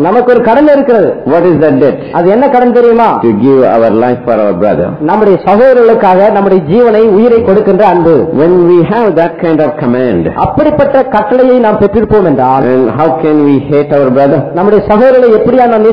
நமக்கு ஒரு கடன் இருக்கிறது. What is that debt? அது என்ன கடன் தெரியுமா? To give our life for our brother. நம்முடைய சகோதரர்களுக்காக நம்முடைய ஜீவனை உயிரை கொடுக்கின்ற அன்பு. When we have that kind of command, அப்படிப்பட்ட கட்டளையை நாம் பெற்றிருப்போம் என்றால், and how can we hate our brother? நம்முடைய சகோதரர்களை எப்படியா நாம்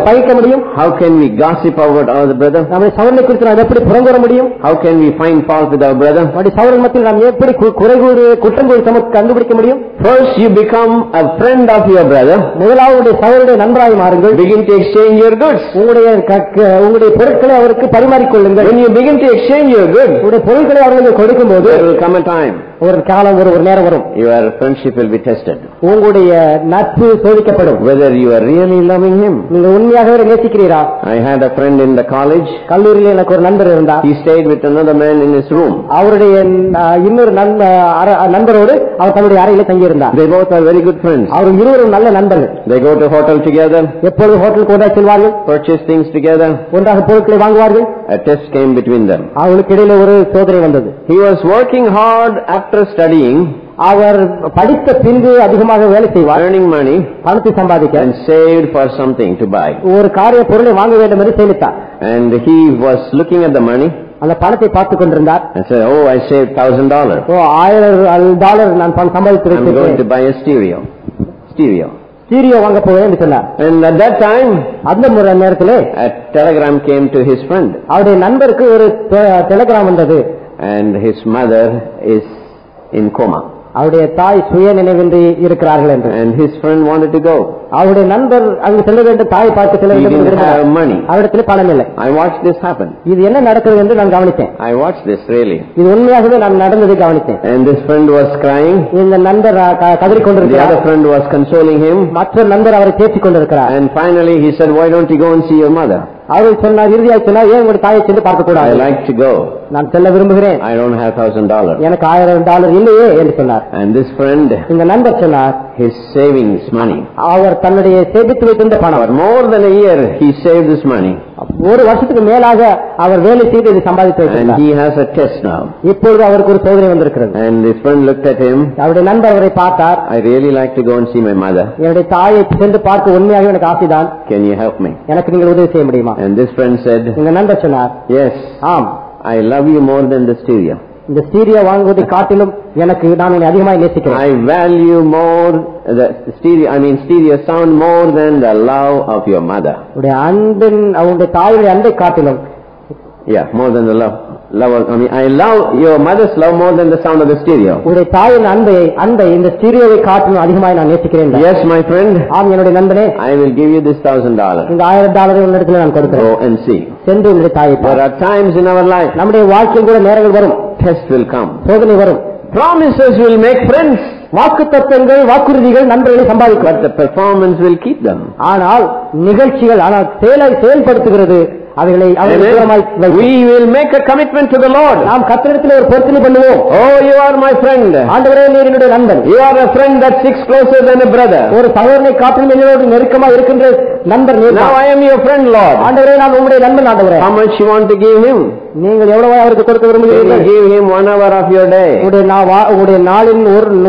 பகைக்க முடியும்? How can we gossip about our brother? நம்முடைய சகோதரனை குறித்து நாம் எப்படி புறங்கூற முடியும்? How can we find fault with our brother? நம்முடைய சகோதரர் மத்தியில் நாம் எப்படி குற்றம் கூறி கண்டுபிடிக்க முடியும்? First you become a friend of your brother. முதலாவது சகோதரருடைய நண்பராய் மாறுங்கள். Begin to exchange your goods. உங்களுடைய பொருட்களை அவருக்கு பரிமாறிக்கொள்ளுங்கள். When you begin to exchange your goods, உங்களுடைய பொருட்களை அவர்களுக்கு கொடுக்கும்போது there will come a time, ஒரு காலம் ஒரு நேரம் வரும், your friendship will be tested. உங்களுடைய நட்பு சோதிக்கப்படும். Whether you are really loving him. நீங்கள் உண்மையாகவே நேசிக்கிறீரா? I had a friend in the college. கல்லூரியில் எனக்கு ஒரு நண்பர் இருந்தார். He stayed with another man in his room. அவருடைய இன்னொரு நண்பரோடு அவர் தன்னுடைய அறையில் தங்கியிருந்தார். They both are very good friends. அவர் இருவரும் நல்ல நண்பர்கள். They go to hotel together. எப்பொழுது ஹோட்டலுக்கு ஒன்றாக செல்வார்கள், purchase things together. ஒன்றாக பொருட்களை வாங்குவார்கள். A test came between them. அவர்களுக்கு இடையில ஒரு சோதனை வந்தது. He was working hard after studying. அவர் படித்த பின்பு அதிகமாக வேலை செய்வார், earning money, பணத்தை சம்பாதிக்க, and saved for something to buy. ஒரு காரிய பொருளை வாங்க வேண்டும் என்று சேமித்தார். And he was looking at the money. அந்த பணத்தை பார்த்துக் கொண்டிருந்தார். And said, "Oh, I saved $1,000. $1000 நான் சம்பாதித்து I'm going to buy a stereo. Stereo வாங்க போவேன் என்று சொன்னார். And at that time, அந்த நேரத்திலே a telegram came to his friend. அவருடைய நண்பருக்கு ஒரு டெலிகிராம் வந்தது. And his mother is in coma. அவருடைய தாய் சுய நினைவின்றி இருக்கிறார்கள் என்று. And his friend wanted to go. அவருடைய நண்பர் அங்கு செல்ல வேண்டும், தாய் பார்த்து செல்ல வேண்டும். அவரிடத்தில் பணம் இல்லை. I watched this happen. இது என்ன நடக்கிறது என்று நான் கவனித்தேன். I watched this really. இது உண்மையாகவே நான் நடந்ததை கவனித்தேன். And this friend was crying. இந்த நண்பர் கதறிக்கொண்டிருக்கிறார். The other friend was consoling him. மற்ற நண்பர் அவரை தேற்றிக் கொண்டிருக்கிறார். And finally he said, "Why don't you go and see your mother?" அவர் சொன்னார், இறுதியாக சொன்னார், ஏன் உங்களுடைய தாயை சென்று பார்க்க கூடாது? I like to go. நான் செல்ல விரும்புகிறேன். I don't have $1,000. எனக்கு $1000 இல்லையே என்று சொன்னார். And this friend, இந்த நண்பர் சொன்னார், his savings money. அவர் தன்னுடைய சேமித்து வைத்திருந்த பணம். For more than a year he saved this money. ஒரு வருஷத்துக்கு மேலாக அவர் வேலை செய்து இதை சம்பாதித்து வைத்திருந்தார். And he has a test now. இப்பொழுது அவருக்கு ஒரு சோதனை வந்திருக்கிறது. And his friend looked at him. அவருடைய நண்பர் அவரை பார்த்தார். I really like to go and see my mother. என்னுடைய தாயை சென்று பார்க்க உண்மையாக எனக்கு ஆசைதான். Can you help me? எனக்கு நீங்கள் உதவி செய்ய முடியுமா? And this friend said, இந்த நண்பர் சொன்னார், yes, ஆம், I love you more than the stereo. இந்த ஸ்டீரியோ வாங்குவதை காட்டிலும் எனக்கு நான் உன்னை அதிகமாக நேசிக்கிறேன். I value more the stereo sound more than the love of your mother. உடைய அன்பின் அவருடைய தாயுடைய அன்பை காட்டிலும், more than the love. I love your mother's love more than the sound of the stereo. உடைய தாயின் அன்பை இந்த ஸ்டீரியோவை காட்டிலும் அதிகமாக நான் நேசிக்கிறேன். Yes, my friend. ஆம், என்னுடைய நண்பனே, I will give you this $1,000. இந்த $1000 உன்னிடத்தில் நான் கொடுக்கிறேன். Go and see. சென்று உன்னுடைய தாயை பார். There are times in our life, நம்முடைய வாழ்க்கையில் கூட நேரங்கள் வரும், test will come, சோதனை வரும். promises will make friends. வாக்குத்தத்தங்கள், வாக்குறுதிகள் நண்பர்களை சம்பாதிக்கும். But the performance will keep them. ஆனால் நிகழ்ச்சிகள், ஆனால் செயல்படுத்துகிறது அவைகளை. We will make a commitment to the Lord. நாம் கர்த்தரிடத்தில் ஒரு பொருத்தனை பண்ணுவோம். Oh, you are my friend. ஆண்டவரே, நீர் என்னுடைய நண்பன். You are a friend that sticks closer than a brother. ஒரு சகோதரனை காட்டிலும் என்னோடு நெருக்கமாக இருக்கின்ற நண்பர் நீர். Now I am your friend, Lord. ஆண்டவரே, நான் உம்முடைய நண்பன். ஆண்டவரே, how much you want to give him? நீங்கள் எவ்வளவு அவருக்கு கொடுக்க விரும்புகிறீர்கள்? Give him 1 hour of your day. உங்களுடைய நாளின்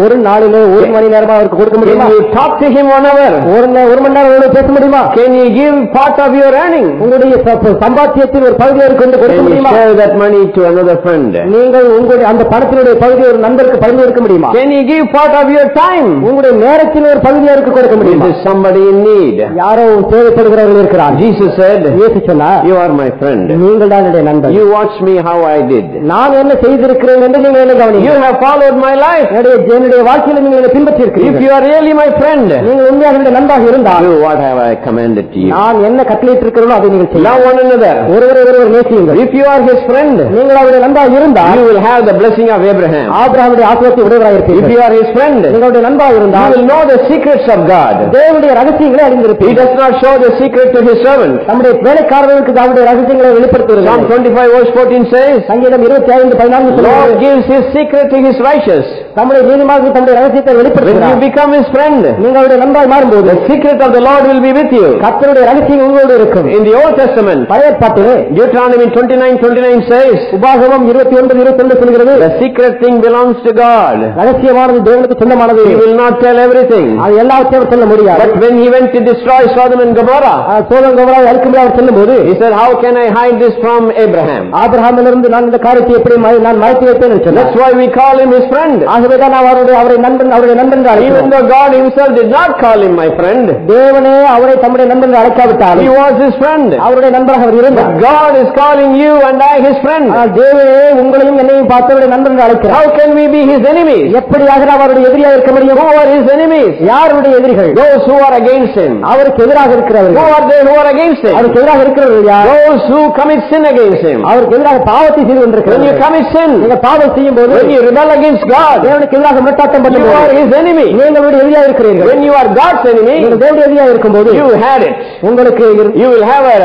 ஒரு நாளிலே 1 மணி நேரமா அவருக்கு கொடுக்க முடியுமா? Can you talk to him 1 hour? 1 மணி நேரம் அவரோடு பேச முடியுமா? Can you give part of your earning? உங்களுடைய சம்பாத்தியத்தில் ஒரு பகுதியை கொண்டு கொடுக்க முடியுமா? Can you share that money to another friend? நீங்கள் உங்களுடைய அந்த பணத்தினுடைய பகுதியை ஒரு நண்பருக்கு பகிர்ந்து கொடுக்க முடியுமா? Can you give part of your time? உங்களுடைய நேரத்தில் ஒரு பகுதியை அவருக்கு கொடுக்க முடியுமா? Is somebody in need? யாரோ தேவைப்படுகிறவர்கள் இருக்கிறார். Jesus said, இயேசு சொன்னார், you are my friend. நீங்கள் தான் என்னுடைய நண்பன். You watch me how I did. நான் என்ன செய்திருக்கிறேன் என்று நீங்கள் என்ன கவனிங்க. You have followed my life. என்னுடைய வாழ்க்கையில் நீங்கள் என்னை பின்பற்றி இருக்கிறீர்கள். If you are really my friend, நீங்கள் உண்மையாக என்னுடைய நண்பராக இருந்தால், do what have I commanded to you. நான் என்ன கட்டளையிட்டிருக்கிறேனோ அதை நீங்கள் செய்யுங்கள். Love one another. ஒருவரை ஒருவர் நேசியுங்கள். If you are his friend, நீங்கள் அவருடைய நண்பராக இருந்தால், you will have the blessing of Abraham. ஆபிரகாமுடைய ஆசீர்வாதத்தை உடையவராக இருப்பீர்கள். If you are his friend, நீங்களுடைய நண்பராக இருந்தால், you will know the secrets of God. தேவனுடைய ரகசியங்களை அறிந்திருப்பீர்கள். He does not show the secret to his servant. நம்முடைய வேலைக்காரர்களுக்கு அவருடைய ரகசியங்களை வெளிப்படுத்துகிறார். Psalm 25 verse 14 says, சங்கீதம் 25:14 Lord gives his secret to his righteous. நம்முடைய நீதிமான்களுக்கு தம்முடைய ரகசியத்தை வெளிப்படுத்துகிறார். When you become his friend, நீங்களுடைய நண்பராய் மாறும்போது, the secret of the Lord will be with you. கர்த்தருடைய ரகசியம் உங்களோடு இருக்கும். In the Old Testament, பழைய ஏற்பாட்டிலே Deuteronomy 29:29 says, உபாகமம் 21:22 சொல்கிறது, the secret thing belongs to God. ரகசியமானது தேவனுக்கு சொந்தமானது. He will not tell everything. அது எல்லாவற்றையும் சொல்ல முடியாது. But when he went to destroy Sodom and Gomorrah, சோதம் கோமோராவை அழிக்கும்படி அவர் சொல்லும்போது, he said, how can I hide this from Abraham? ஆபிரகாமிலிருந்து நான் இந்த காரியத்தை எப்படி நான் மறைத்து வைப்பேன் என்று சொன்னார். That's why we call him his friend. ஆகவேதான் அவருடைய நண்பன் அழைக்கிறோம். Even though God himself did not call him my friend, தேவனே அவரை தம்முடைய நண்பன் அழைக்காவிட்டார். he was his friend. அவருடைய நண்பராக அவர் இருந்தார். But God is calling you and I his friend. தேவனே உங்களையும் என்னையும் பார்த்து அவருடைய நண்பன் அழைக்கிறார். How can we be his enemies? எப்படியாக அவருடைய எதிரியாக இருக்க முடியும்? Who are his enemies? யாருடைய எதிரிகள்? Those who are against him. அவருக்கு எதிராக இருக்கிறவர்கள். Who are they who are against him? அவருக்கு எதிராக இருக்கிறவர்கள் யார்? Those who commit sin against him. அவருக்கு எதிராக பாவத்தை செய்து கொண்டிருக்கிறார்கள். When you commit sin, நீங்க பாவம் செய்யும் போது, when you rebel against God, தேவனுக்கு எதிராக முரட்டாட்டம் பண்ணும்போது, you are his enemy. நீங்கள் அவருடைய எதிரியாக இருக்கிறீர்கள். When you are God's enemy, நீங்கள் தேவனுடைய எதிரியாக இருக்கும்போது, you had it. உங்களுக்கு You will have a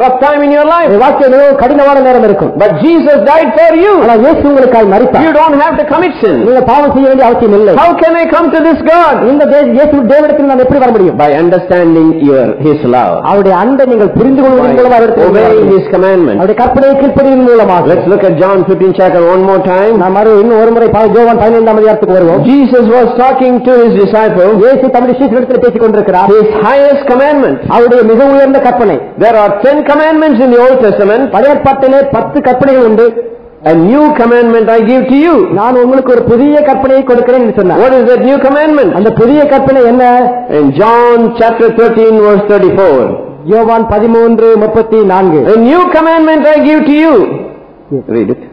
rough time in your life. வாழ்க்கை மிகவும் கடினமான நேரம் இருக்கும். But Jesus died for you. ஆனால் இயேசு உங்களுக்காக மரித்தார். You don't have to commit sin. நீங்க பாவம் செய்ய வேண்டிய அவசியம் இல்லை. How can I come to this God? இந்த இயேசு தேவனிடத்தில் நான் எப்படி வர முடியும்? By understanding his love. அவருடைய அன்பை நீங்கள் புரிந்து கொள்வதன் மூலமாக obeying his commandments. அவருடைய கற்பனையை கீழ்ப்படிவதன் மூலமாக. Let's look at John 15 chapter one more time. நாம் இன்னும் ஒரு முறை யோவான் 15ஆம் அதிகாரத்துக்கு வருவோம். Jesus was talking to his disciples. இயேசு தம்முடைய சீடர்களிடத்தில் பேசிக் கொண்டிருக்கிறார். His highest commandment. அவருடைய மிக உயர்ந்த கற்பனை. There are 10 commandments in the Old Testament. பழைய ஏற்பாட்டிலே 10 கற்பனைகள் உண்டு. A new commandment I give to you. நான் உங்களுக்கு ஒரு புதிய கற்பனையை கொடுக்கிறேன் என்று சொன்னார். What is that new commandment? அந்த புதிய கற்பனை என்ன? In John chapter 13 verse 34. யோவான் 13:34. A new commandment I give to you. Read it.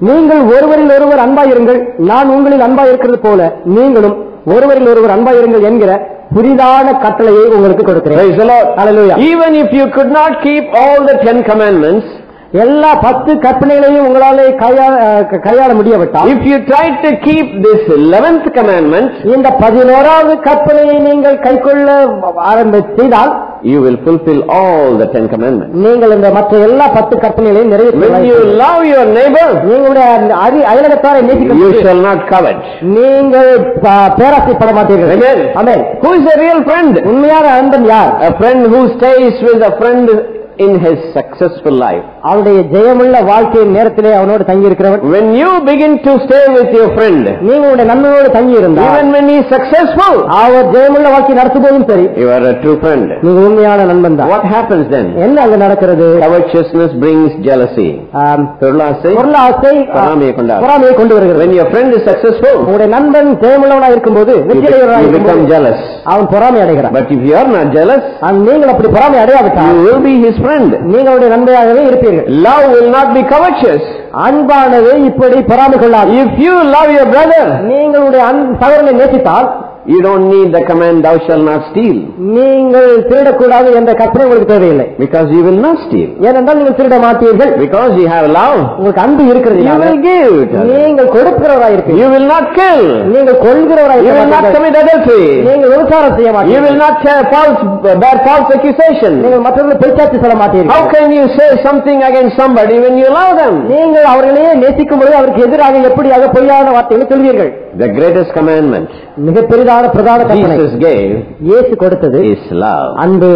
நீங்கள் ஒருவரில் ஒருவர் அன்பாயிருங்கள், நான் உங்களில் அன்பாயிருக்கிறது போல நீங்களும் ஒருவரில் ஒருவர் அன்பாயிருங்கள் என்கிற புதிதான கட்டளையை உங்களுக்கு கொடுக்கிறேன். Praise the Lord. Hallelujah. Even if you could not keep all the 10 commandments, எல்லா 10 கற்பனைகளையும் உங்களாலே கையாள முடியவிட்டால், if you try to keep this 11th commandment, இந்த 11வது கற்பனையை நீங்கள் கைக்கொள்ள ஆரம்பித்தால், you will fulfill all the 10 commandments. நீங்கள் இந்த மற்ற எல்லா 10 கற்பனைகளையும் நிறைவேற்றுவீர்கள். When you love your neighbor, நீங்களுடைய அயலகத்தாரை நேசிக்கிறீர்கள். you shall not covet. நீங்கள் பேராசைப்பட மாட்டீர்கள். Amen. Amen. Who is a real friend? உண்மையான நண்பன் யார்? A friend who stays with a friend in his successful life. அவருடைய ஜெயமுள்ள வாழ்க்கையின் நேரத்திலே அவனோடு தங்கி இருக்கிறவன். When you begin to stay with your friend, நீங்களுடைய நண்பனோடு தங்கி இருந்தால், even when he is successful, அவர் ஜெயமுள்ள வாழ்க்கை நடத்தும்போதும் சரி, you are a true friend. நீங்க உண்மையான நண்பன் தான். What happens then? என்ன அங்க நடக்கிறது? Covetousness brings jealousy. பொருளாசை பொறாமையை கொண்டு வருகிறது. When your friend is successful, உங்களுடைய நண்பன் ஜெயமுள்ளவனாக இருக்கும்போது, வெற்றியடைகிறவனாக இருக்கும்போது அவன் பொறாமை அடைகிறான். But if you are not jealous, நீங்கள் அப்படி பொறாமை அடையாவிட்டால், you will be his friend. நீங்களுடைய நண்பராகவே இருப்பீர்கள். Love will not be covetous. அன்பானது இப்படி பொறாமை கொள்ளாது. If you love your brother, நீங்களுடைய சகோதரனை நேசித்தால், you don't need the command thou shalt not steal. நீங்கள் திருடக்கூடாது என்ற கற்பனை உங்களுக்கு தேவையில்லை. Because you will not steal. ஏனென்றால் நீங்கள் திருட மாட்டீர்கள். Because you have love. உங்களுக்கு அன்பு இருக்கிறது. You will give. நீங்கள் கொடுக்கிறவராய் இருப்பீர்கள். You will not kill. நீங்கள் கொல்கிறவராய் இருப்பீர்கள். You will not commit adultery. நீங்கள் விபச்சாரம் செய்ய மாட்டீர்கள். You will not bear false accusation. நீங்கள் மற்றவர்களை பொய்ச்சாட்சி சொல்ல மாட்டீர்கள். How can you say something against somebody when you love them? நீங்கள் அவர்களையே நேசிக்கும் பொழுது அவருக்கு எதிராக எப்படியாக பொய்யான வார்த்தைகளை சொல்வீர்கள்? The greatest commandment மிக பெரிதான பிரதான கற்பனை Jesus gave, இயேசு கொடுத்தது is love. அன்பு.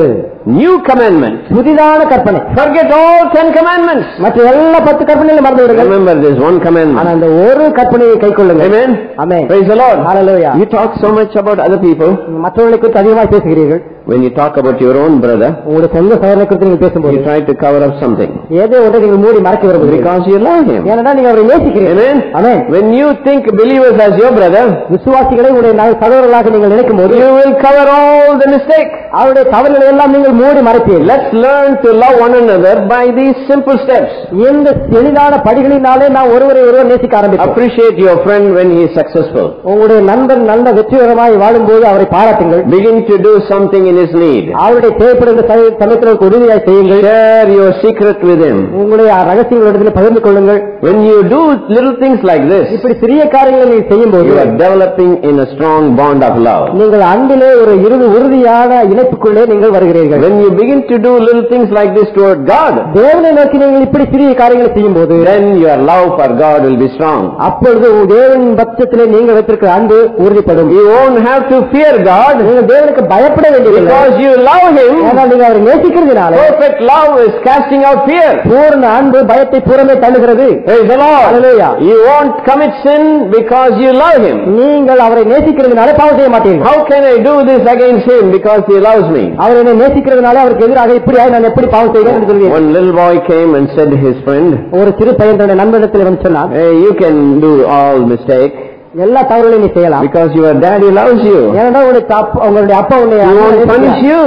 New commandment, புதிதான கற்பனை. Forget all 10 commandments. மற்ற எல்லா 10 கற்பனைகளையும் மறந்து விடுங்கள். Remember this one commandment. ஆனா அந்த ஒரு கற்பனையை கைக்கொள்ளுங்கள். Amen. Amen. Praise the Lord. Hallelujah. You talk so much about other people. மற்றவர்களை குறித்து அதிகமாக பேசுகிறீர்கள். When you talk about your own brother, உங்களுடைய சொந்த சகோதரனை குறித்து நீங்கள் பேசும்போது, you try to cover up something. ஏதோ ஒன்றை நீங்கள் மூடி மறைக்க விரும்புகிறீர்கள். Because you love him. ஏனென்றால் நீங்கள் அவரை நேசிக்கிறீர்கள். Amen. Amen. When you think believers as your brother, விசுவாசிகளை உங்களுடைய சகோதரர்களாக நீங்கள் நினைக்கும் போது, you will cover all the mistakes. அவருடைய தவறுகளை எல்லாம் நீங்கள் மூடி மறைப்பீர்கள். Let's learn to love one another by these simple steps. இந்த எளிதான படிகளினாலே நாம் ஒருவரை ஒருவர் நேசிக்க ஆரம்பிப்போம். Appreciate your friend when he is successful. உங்களுடைய நண்பன் நல்ல வெற்றிகரமாய் வாழும்போது அவரை பாராட்டுங்கள். Begin to do something in his need. அவருடைய தேவைப்படுகிற சமயத்தில் உதவியாய் செய்யுங்கள். Share your secret with him. உங்களுடைய ரகசியங்களிடத்தில் பகிர்ந்து கொள்ளுங்கள். When you do little things like this, இப்படி சிறிய காரியங்களை நீங்கள் செய்யும்போது, you are developing in a strong bond of love. நீங்கள் அன்பிலே ஒரு உறுதியான இணைப்புக்குள்ளே நீங்கள் வருகிறீர்கள். when you begin to do little things like this toward God, தேவனை நோக்கி நீங்கள் இப்படி சிறிய காரியங்களை செய்யும்போது, then your love for God will be strong. அப்பொழுது தேவனின் பட்சத்திலே நீங்கள் வைத்திருக்கிற அன்பு உறுதிப்படும். You won't have to fear God, நீங்கள் தேவனுக்கு பயப்பட வேண்டியதில்லை, because you love Him. ஆனால் நீங்கள் அவரை நேசிக்கிறதுனால. Perfect love is casting out fear. பூரண அன்பு பயத்தை புறமே தள்ளுகிறது. Praise the Lord. Hallelujah. You won't commit sin because you love Him. நீங்கள் அவரை நேசிக்கிறதுனால பாவம் செய்ய மாட்டீர்கள். How can I do this against Him because He loves me? அவர் என்னை நேசிக்கிறதுனால அவருக்கு எதிராக இப்படியாய் நான் எப்படி பாவம் செய்கிறேன் என்று சொல்வீர்கள். One little boy came and said to his friend, ஒரு சிறு பையன் தன்னுடைய நண்பனிடத்தில் வந்து சொன்னான், hey, you can do all mistakes எல்லா தவறுகளையும் நீ செய்யலாம், because your daddy loves you. ஏன்னா உங்களுடைய அப்பா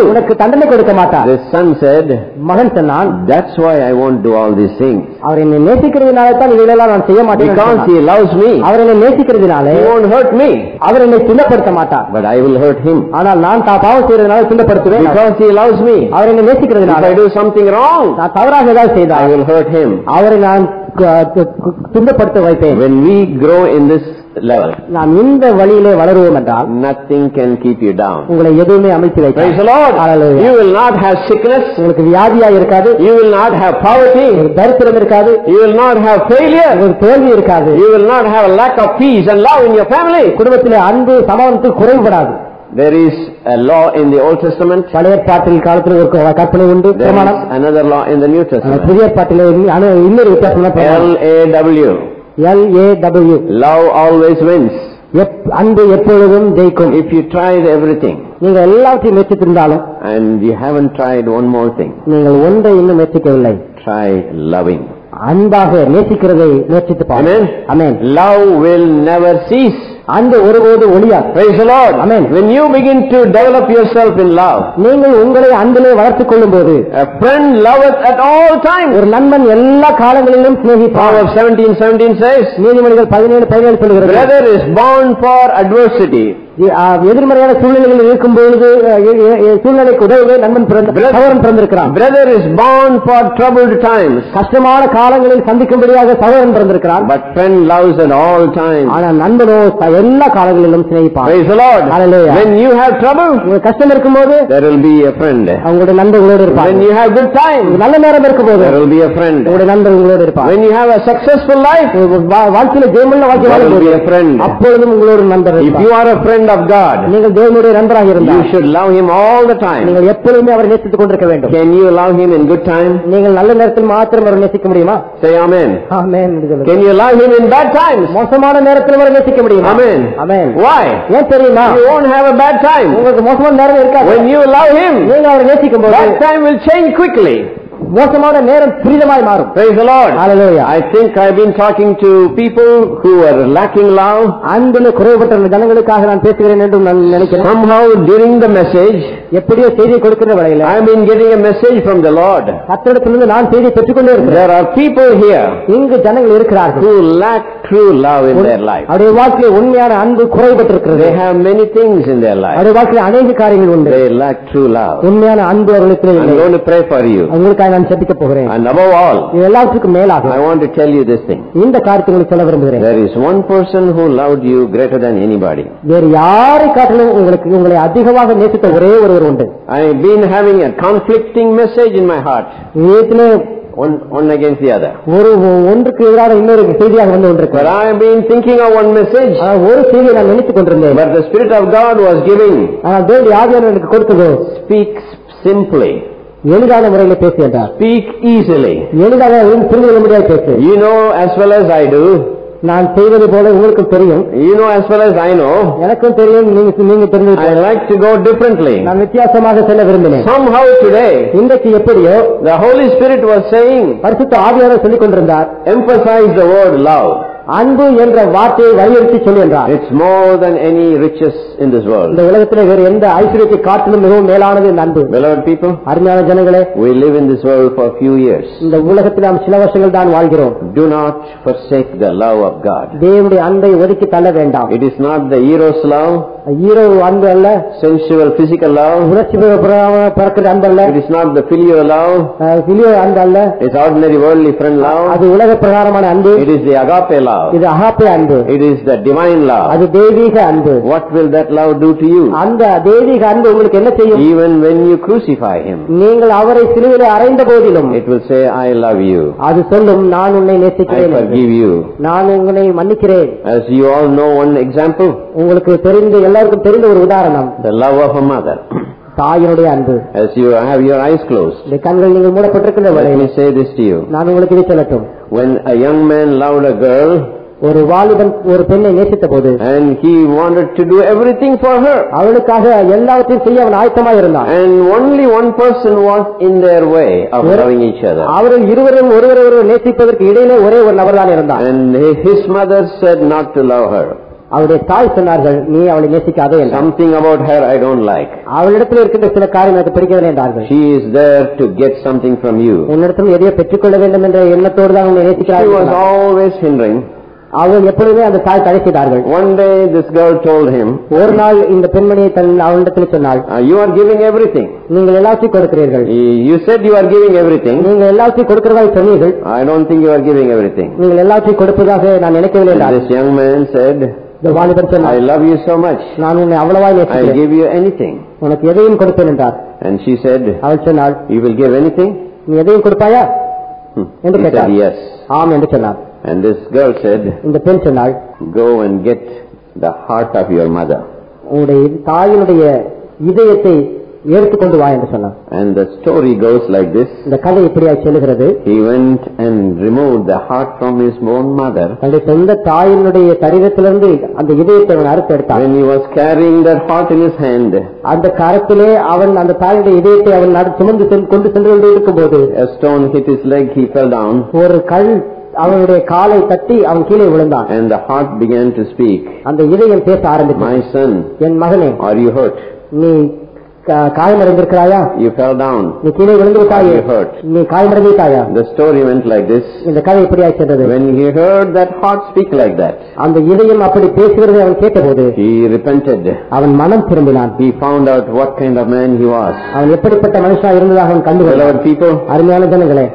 உனக்கு தண்டனை கொடுக்க மாட்டார். The son said, மகன் சொன்னான், that's why I won't do all these things. அவர் என்னை நேசிக்கிறதுனால தான் இதெல்லாம் நான் செய்ய மாட்டேன். Because he loves me. அவர் என்னை நேசிக்கிறதுனால he won't hurt me. அவர் என்னை துன்பப்படுத்த மாட்டார். But I will hurt him. ஆனால் நான் பாவம் செய்யறதுனால துன்பப்படுத்துவேன். Because he loves me. அவர் என்னை நேசிக்கிறதுனால if I do something wrong, நான் தவறாக ஏதாவது செய்தால் I will hurt him. அவரை நான் துன்பப்படுத்த வைப்பேன். When we grow in this level, நாம் இந்த வழியிலே வளருவோம் என்றால் nothing can keep you down. உங்களை எதுவுமே அமைத்து வைக்காது. Praise the Lord. Hallelujah. You will not have sickness. உங்களுக்கு வியாதியா இருக்காது. You will not have poverty. தரித்திரம் இருக்காது. You will not have failure. உங்களுக்கு தோல்வி இருக்காது. You will not have a lack of peace and love in your family. குடும்பத்திலே அன்பு சமாதானத்துக்கு குறைபடாது. There is a law in the Old Testament. பழைய ஏற்பாட்டில் காலத்தில் ஒரு கற்பனை உண்டு. There is another law in the New Testament. புதிய ஏற்பாட்டிலே இன்னொரு வித்தியாசம் LAW. LAW. Love always wins. அன்பு எப்பொழுதும் ஜெயிக்கும். If you tried everything, நீங்கள் எல்லாத்தையும் முயற்சித்திருந்தாலும், and you haven't tried one more thing, நீங்கள் ஒன்றை இன்னும் முயற்சிக்கவில்லை, try loving. அன்பாக நேசிக்கிறதை முயற்சித்து பாருங்கள். ஆமென். Love will never cease. அன்பு ஒருபோது ஒளியாது. Praise the Lord. Amen. When you begin to develop yourself in love, நீங்கள் உங்களை அன்பிலே வளர்த்துக் கொள்ளும்போது, a friend loveth at all times. ஒரு நண்பன் எல்லா காலங்களிலும் சிநேகிப்பான். Proverbs 17:17 says, நீதிமொழிகள் 17:17 சொல்கிறது, brother is born for adversity. எதிர்மறையான சூழ்நிலைகளில் இருக்கும் பொழுது சூழ்நிலைக்கு உதவவே நண்பன் சகோதரன் பிறந்திருக்கிறான். Brother is born for troubled times. கஷ்டமான காலங்களில் சந்திக்கும்படியாக சகோதரன் பிறந்திருக்கிறான். But friend loves at all times. ஆனால் நண்பனோ எல்லா காலங்களிலும் சிநேகிப்பான். Praise the Lord. Hallelujah. When you have trouble, உங்களுக்கு கஷ்டம் இருக்கும்போது, there will be a friend. உங்களுடைய நண்பர்களோடு இருப்பார். When you have good time, நல்ல நேரம் இருக்கும்போது, there will be a friend. உங்களுடைய நண்பர்களோடு இருப்பார். When you have a successful life, வாழ்க்கையில ஜெயமுள்ள வாழ்க்கை there will be a friend. அப்பொழுதும் உங்களோடு நண்பர் இருப்பார். If you are a friend of God, நீங்கள் தேவனுடைய நண்பராக இருந்தால், you should love Him all the time. நீங்கள் எப்பொழுதுமே அவரை நேசித்துக் கொண்டிருக்க வேண்டும். Can you love Him in good time? நீங்கள் நல்ல நேரத்தில் மாத்திரம் அவரை நேசிக்க முடியுமா? Say amen. Amen. Can you love Him in bad times? மோசமான நேரத்தில் அவரை நேசிக்க முடியுமா? Amen. Amen. Why? ஏன் தெரியுமா? You won't have a bad time. உங்களுக்கு மோசமான நேரம் இருக்காது. When you love Him, நீங்கள் அவரை நேசிக்கும் போது, that time will change quickly. மோசமான நேரம் துரிதமாய் மாறும். Praise the Lord. Hallelujah. I think I've been talking to people who are lacking love. அன்பில் குறைபட்ட ஜனங்களுக்காக நான் பேசுகிறேன் என்று நான் நினைக்கிறேன். Somehow during the message, எப்படியோ செய்தி கொடுக்கிற வேளையில் I've been getting a message from the Lord. கர்த்தரிடத்திலிருந்து நான் செய்தி பெற்றுக்கொண்டே இருக்கிறேன். There are people here இங்கு ஜனங்கள் இருக்கிறார்கள் who lack true love in their life. அவருடைய வாழ்க்கையில் உண்மையான அன்பு குறைபட்டிருக்கிறது. They have many things in their life. அவருடைய வாழ்க்கையில் அநேக காரியங்கள் உண்டு. They lack true love. உண்மையான அன்பு அவர்களுக்கு இல்லை. I'm going to pray for you. உங்களுக்காக நான் ஜெபிக்க போகிறேன். And above all, எல்லாத்துக்கும் மேலாக I want to tell you this thing. இந்த காரியத்தை உங்களுக்கு சொல்ல விரும்புகிறேன். There is one person who loved you greater than anybody. வேறு யாரை காட்டிலும் உங்களை அதிகமாக நேசித்த ஒரே ஒருவர் உண்டு. I have been having a conflicting message in my heart. இதயத்திலே one against the other. ஒன்றுக்கு எதிராக இன்னொரு செய்தியாக வந்து கொண்டிருக்கிறது. But I have been thinking of one message. ஒரு செய்தியை நான் நினைத்துக் கொண்டிருந்தேன். But the Spirit of God was giving. தேவனுடைய ஆவியானவர் எனக்கு கொடுத்தது. Speak simply. எளிதான முறையில் பேசு என்றார். Speak easily. எளிதாக புரிந்து கொள்ள முடியாது பேசு. You know as well as I do. நான் செய்வது போல உங்களுக்கும் தெரியும். You know as well as I know. எனக்கும் தெரியும், நீங்க தெரிந்து. I like to go differently. நான் வித்தியாசமாக செல்ல விரும்பினேன். Somehow today, இன்றைக்கு எப்படியோ, the Holy Spirit was saying, பரிசுத்த ஆவியானவர் சொல்லிக் கொண்டிருந்தார், emphasize the word love. அன்பு என்ற வார்த்தையை வலியுறுத்தி சொல்லி என்றார். It's more than any riches in this world. இந்த உலகத்திலே வேறு எந்த ஐஸ்வர்யத்தை காட்டிலும் மிகவும் மேலானது இந்த அன்பு. Beloved people, அருமையான ஜனங்களே, we live in this world for a few years. இந்த உலகத்தில் நாம் சில வருஷங்கள் தான் வாழ்கிறோம். Do not forsake the love of God. தேவனுடைய அன்பை ஒதுக்கி தள்ள வேண்டாம். It is not the eros love, ஈரோ அன்பு அல்ல, sensual physical love. உணர்ச்சி பிறக்கிற அன்பு அல்ல. It is not the filial love, பிலியோ அன்பு அல்ல. it's ordinary worldly friend love. அது உலக பிரகாரமான அன்பு. It is the agape love. love. இது அகாப்பே அன்பு. It is the divine love. அது தெய்வீக அன்பு. What will that love do to you? அந்த தெய்வீக அன்பு உங்களுக்கு என்ன செய்யும்? Even when you crucify him, நீங்கள் அவரை சிலுவையிலே அறைந்த போதிலும் it will say, I love you. அது சொல்லும், நான் உன்னை நேசிக்கிறேன், I forgive you. நான் உன்னை மன்னிக்கிறேன். As you all know, one example, உங்களுக்கு தெரிந்த எல்லாருக்கும் தெரிந்த ஒரு உதாரணம், the love of a mother. தாயினுடைய அன்பு. As you have your eyes closed, கண்கள் நீங்கள் மூடப்பட்டிருக்கின்ற let me say this to you. நான் உங்களுக்கு இதை சொல்லட்டும். When a young man loved a girl, ஒரு வாலிபன் ஒரு பெண்ணை நேசித்த போது, and he wanted to do everything for her, அவளுக்காக எல்லாவற்றையும் செய்ய அவன் ஆயத்தமாக இருந்தான். and only one person was in their way of loving each other. அவர்கள் இருவரும் ஒருவரை நேசிப்பதற்கு இடையிலே ஒரே ஒரு நபர் தான் இருந்தான். And his mother said not to love her. அவருடைய தாய் சொன்னார்கள், நீ அவளை நேசிக்காதே என்றார். Something about her I don't like. அவளிடத்தில் இருக்கின்ற சில காரியம் எனக்கு பிடிக்கவில்லை என்றார்கள். She is there to get something from you. உன்னிடத்தில் எதையோ பெற்றுக்கொள்ள வேண்டும் என்ற எண்ணத்தோடு தான் உன்னை நேசிக்கிறார்கள். She was always hindering. அவள் எப்பொழுதுமே அந்த தாய் தடை செய்தார்கள். One day this girl told him, ஒரு நாள் இந்த பெண்மணியை அவனிடத்தில் சொன்னாள், you are giving everything. நீங்கள் எல்லாத்தையும் கொடுக்கிறீர்கள். You said you are giving everything. நீங்கள் எல்லாத்தையும் கொடுக்கிறதாக சொன்னீர்கள். I don't think you are giving everything. நீங்கள் எல்லாத்தையும் கொடுப்பதாக நான் நினைக்கவில்லை என்றார். This young man said, இந்த வாலிபன் சொன்னார், I love you so much. நான் உன்னை அவ்வளவாய் நேசிக்கிறேன். I give you anything. உனக்கு எதையும் கொடுப்பேன் என்றார். And she said, அவள் சொன்னாள், you will give anything? நீ எதையும் கொடுப்பாயா என்று கேட்டார். Yes. ஆம் என்று சொன்னார். And this girl said, இந்த பெண் சொன்னாள், go and get the heart of your mother. உன்னுடைய தாயினுடைய இதயத்தை எடுத்துக்கொண்டு வா என்று சொன்னார். And the story goes like this. இந்த கதை இப்படியாய் சொல்லுகிறது. He went and removed the heart from his own mother. தன்னுடைய சொந்த தாயினுடைய சரீரத்திலிருந்து அந்த இதயத்தை அவன் அறுத்து எடுத்தான். When he was carrying that heart in his hand, அந்த கரத்திலே அவன் அந்த தாயினுடைய இதயத்தை அவன் சுமந்து கொண்டு சென்று கொண்டு இருக்கும்போது, a stone hit his leg, he fell down. ஒரு கல் அவனுடைய காலை தட்டி அவன் கீழே விழுந்தான். And the heart began to speak. அந்த இதயம் பேச ஆரம்பித்தது. My son, என் மகனே, are you hurt? நீ காயமடைந்திருக்கிறாயா? You fell down. நீ கீழே விழுந்து விட்டாயே? நீ காயமடைந்து விட்டாயா? The story went like this. இந்த கதை இப்படியாய் சென்றது. When he heard that heart speak like that, அந்த இதயம் அப்படி பேசுகிறதை அவன் கேட்டபோது, he repented. அவன் மனம் திரும்பினான். He found out what kind of man he was. அவன் எப்படிப்பட்ட மனுஷனா இருந்ததாக அவன் கண்டுகொண்டான். Beloved people, அருமையான ஜனங்களே,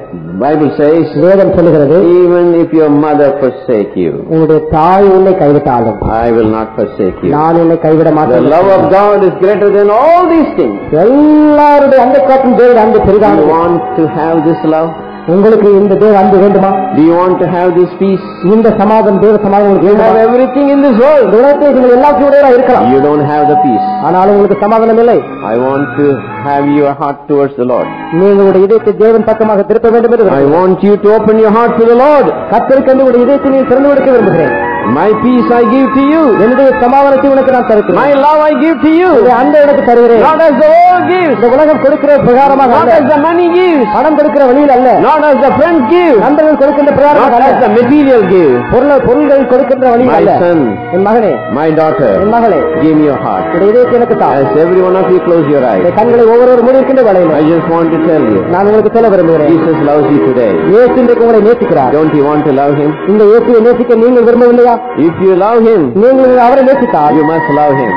Bible says, வேதம் சொல்லுகிறது, even if your mother forsake you, உன்னுடைய தாய் உன்னை கைவிட்டாலும் I will not forsake you. நான் உன்னை கைவிட மாட்டேன். The love of God is greater than all these things. எல்லாருடைய அந்த காட்டும் தேவ அன்பு பெரிதானது. Do you want to have this love? உங்களுக்கு இந்த தேவ அன்பு வேண்டுமா? Do you want to have this peace? இந்த சமாதானம், தேவ சமாதானம் You have everything in this world. உலகத்தில் நீங்கள் எல்லாத்தையும் இருக்கலாம். You don't have the peace. ஆனால் உங்களுக்கு சமாதானம் இல்லை. I want to have your heart towards the Lord. நீங்களுடைய இதயத்தை தேவன் பக்கமாக திருப்ப வேண்டும் என்று I want you to open your heart to the Lord. கர்த்தருக்கு உங்களுடைய இதயத்தை நீங்கள் திறந்து கொடுக்க விரும்புகிறேன். My peace I give to you. என்னுடைய சமாதானத்தை உனக்கு நான் தருகிறேன். My love I give to you. அன்பை உனக்கு தருகிறேன். Not as the world gives. இந்த உலகம் கொடுக்கிற பிரகாரமாக Not அல்ல. as the money gives. பணம் கொடுக்கிற வழியில் அல்ல. Not as the friends give. நண்பர்கள் கொடுக்கின்ற பிரகாரமாக Not அல்ல. as the material give. பொருள்கள் கொடுக்கின்ற வழியில் அல்ல. My son, என் மகனே, my daughter, என் மகளே, give me your heart. உடைய இதயத்தை எனக்கு தா. As every one of you close your eyes, கண்களை ஒவ்வொரு மூடி இருக்கின்ற வேளையில் I just want to tell you, நான் உங்களுக்கு சொல்ல விரும்புகிறேன், Jesus loves you today. இயேசு இன்றைக்கு உங்களை நேசிக்கிறார். Don't you want to love him? இந்த இயேசுவை நேசிக்க நீங்கள் விரும்பவில்லையா? If you love him, நீங்கள் அவரை நேசித்தால் you must love him.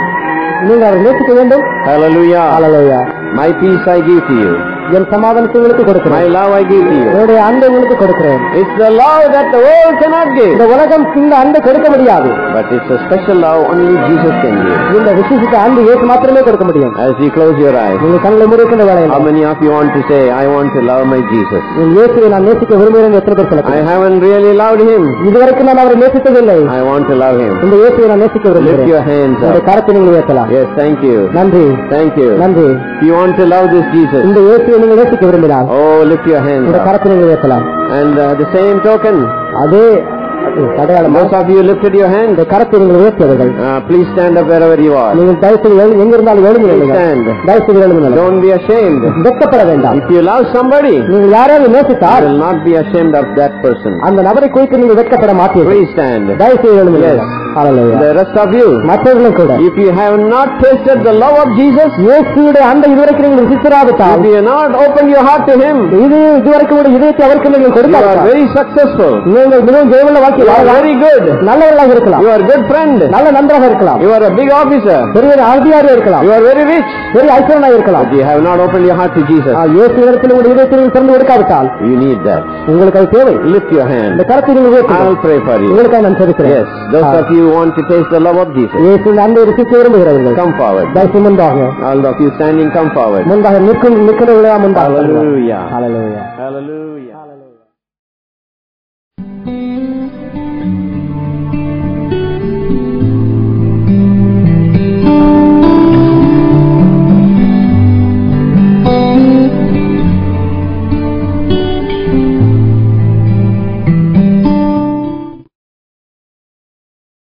நீங்கள் அவரை நேசிக்க வேண்டும். Hallelujah. Hallelujah. My peace I give to you. என் சமாதானத்தை உங்களுக்கு கொடுக்கிறேன். My love I give to you. என்னுடைய அன்பை உங்களுக்கு கொடுக்கிறேன். It's the love that the world cannot give. இந்த உலகம் இந்த அன்பை கொடுக்க முடியாது. But it's a special love only Jesus can give. இந்த விசேஷித்த அன்பு இயேசு மாத்திரமே கொடுக்க முடியும். As you close your eyes, நீங்கள் கண்களை மூடி இருக்கின்ற வேளையில், how many of you want to say, I want to love my Jesus? என் இயேசுவை நான் நேசிக்க விரும்புகிறேன் எத்தனை பேர் சொல்லுங்கள்? I haven't really loved him. இதுவரைக்கும் நான் அவரை நேசித்ததில்லை. I want to love him. இந்த இயேசுவை நான் நேசிக்க Lift விரும்புகிறேன். your hands உங்களுடைய up. கரத்தை நீங்கள் உயர்த்தலாம். Yes, thank you. நன்றி, Thank you. நன்றி. If you want to love this Jesus, இந்த இயேசுவை நீங்கள் நேசிக்க விரும்பினால் oh, lift your hands உங்களுடைய up. கரத்தை நீங்கள் உயர்த்தலாம். And the same token, அதே அடையாளம், most of you lifted your hands. இந்த கரத்தை நீங்கள் உயர்த்தியவர்கள், Please stand up wherever you are. நீங்கள் தயவுசெய்து எங்க இருந்தாலும் எழுந்துங்கள். Stand. தயவுசெய்து எழுந்துங்கள். Don't be ashamed. வெட்கப்பட வேண்டாம். If you love somebody, நீங்கள் யாரையாவது you நேசித்தால் will not be ashamed of that person. அந்த நபரை குறித்து நீங்கள் வெட்கப்பட மாட்டீர்கள். Please stand. தயவுசெய்து எழுந்துங்கள். Yes. Hallelujah. The rest of you, மற்றவர்களும் கூட, if you have not tasted the love of Jesus, இயேசுவுடைய அன்பை இதுவரைக்கும் நீங்கள் ருசித்திராவிட்டால், if you have not opened your heart to Him, இதுவரைக்கும் உடைய இதயத்தை அவருக்கு நீங்கள் you are கொடுத்தால், very successful. நீங்கள் மிகவும் ஜெயமுள்ள வாழ்க்கை You are வாழலாம். very good. நல்லவர்களாக இருக்கலாம். You are a good friend. நல்ல நண்பராக இருக்கலாம். You are a big officer. பெரிய அதிகாரியாக இருக்கலாம். You are very rich. பெரிய ஐஸ்வரனாக இருக்கலாம். But you have not opened your heart to Jesus. இயேசுவிடத்தில் உங்களுடைய இதயத்தை நீங்கள் திறந்து கொடுக்காவிட்டால், You need that. உங்களுக்கு அது தேவை. Lift your hand. இந்த கரத்தை நீங்கள் I உயர்த்துங்கள். will pray for you. உங்களுக்காக நான் செபிக்கிறேன். Yes, those of you who want to taste the love of Jesus, இயேசுவின் அன்பை ருசிக்க விரும்புகிறவர்கள் come forward. தயவுசெய்து முன்பாக, All of you standing, come forward. முன்பாக நிற்கும் முன்பாக. Hallelujah. Hallelujah. Hallelujah.